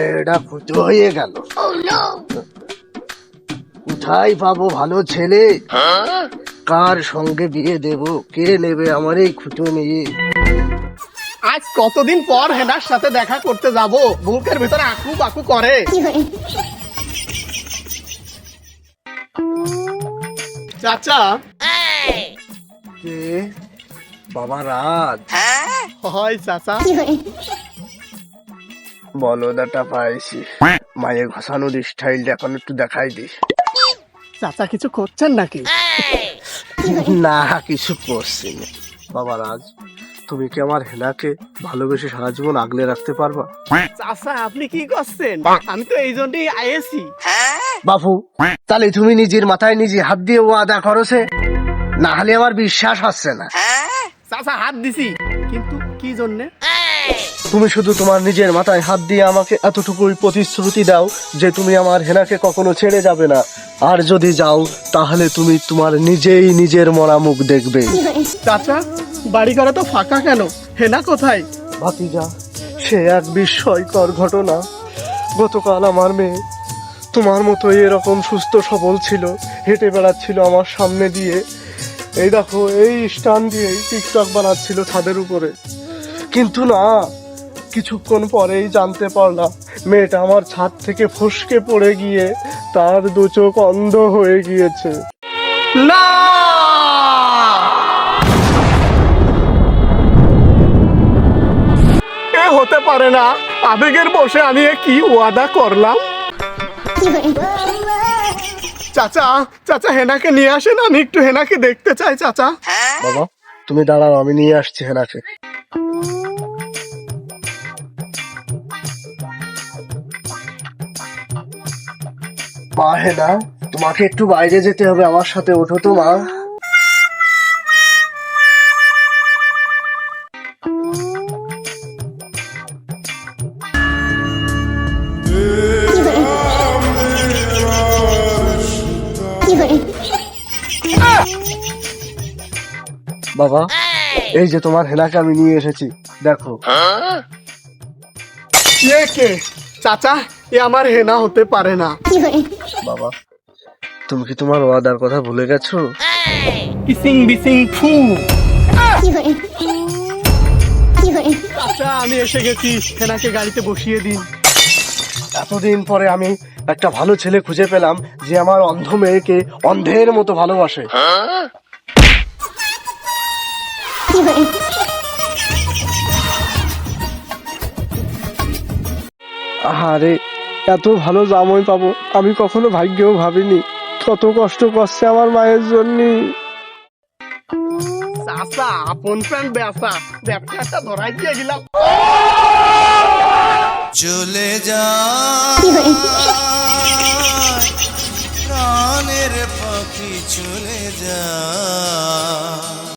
মেয়েটা ফুটো হয়ে গেল। কোথায় পাবো ভালো ছেলে? কার সঙ্গে বিয়ে দেব? কে নেবে আমার এই খুঁটো মেয়ে? আজ কতদিন পর হেনার সাথে দেখা করতে যাব, বুকের ভিতরে আকু বাকু করে। চাচা। কে? বাবা রাজ। হয় চাচা। বলদাটা পাইছি। মায়ের ঘষানোর স্টাইলটা এখন একটু দেখাই দিস। চাচা কিছু করছেন নাকি? না, কিছু করছি না। বাবা রাজ, তুমি কি আমার হেনাকে ভালোবেসে সারা জীবন আগলে রাখতে পারবা? চাচা আপনি কি করছেন? আমি তো এই জন্যই আইছি। বাপু, তাহলে তুমি নিজের মাথায় নিজে হাত দিয়ে ওয়াদা করছে, না হলে আমার বিশ্বাস হচ্ছে না। চাচা হাত দিছি, কিন্তু কি জন্যে? তুমি শুধু তোমার নিজের মাথায় হাত দিয়ে আমাকে এতটুকুই প্রতিশ্রুতি দাও যে তুমি আমার হেনাকে কখনো ছেড়ে যাবে না, আর যদি যাও তাহলে তুমি তোমার নিজেই নিজের মরা মুখ দেখবে। চাচা বাড়ি ঘরে তো ফাঁকা কেন? হেনা কোথায়? ভাতিজা, সে এক বিস্ময়কর ঘটনা। গতকাল আমার মেয়ে তোমার মতো এরকম সুস্থ সবল ছিল, হেঁটে বেড়াচ্ছিল আমার সামনে দিয়ে। এই দেখো, এই স্ট্যান্ড দিয়েই টিকটক বানাচ্ছিল ছাদের উপরে। কিন্তু না, কিছুক্ষণ পরেই জানতে পারলাম মেয়েটা আমার ছাদ থেকে ফসকে পড়ে গিয়ে তার দু চোখ অন্ধ হয়ে গিয়েছে। না, এ হতে পারে না। আবেগের বসে আমি এ কি ওয়াদা করলাম। চাচা, চাচা হেনাকে নিয়ে আসেন, আমি একটু হেনাকে দেখতে চাই। চাচা। বাবা তুমি দাঁড়াও, আমি নিয়ে আসছি হেনাকে। মা হেনা, তোমাকে একটু বাইরে যেতে হবে, আমার সাথে ওঠো তো মা। বাবা, এই যে তোমার হেনাকে আমি নিয়ে এসেছি, দেখো। এ কে? চাচা, এ আমার হেনা হতে পারে না। বাবা, তুমি কি তোমার ওয়াদার কথা ভুলে গেছো? কিসিং বিসিং ফু। চাচা আমি এসে গেছি, হেনাকে গাড়িতে বসিয়ে দিন। এতদিন পরে আমি একটা ভালো ছেলে খুঁজে পেলাম যে আমার অন্ধ মেয়েকে অন্ধের মতো ভালোবাসে। আরে, এত ভালো জামাই পাবো আমি কখনো ভাগ্যেও ভাবিনি। কত কষ্ট করছে আমার মায়ের জন্য। চাচা আপন প্রাণ ব্যবসাটা ধরাই দিয়ে গেলাম। চলে যা প্রাণের পাখি চলে যা।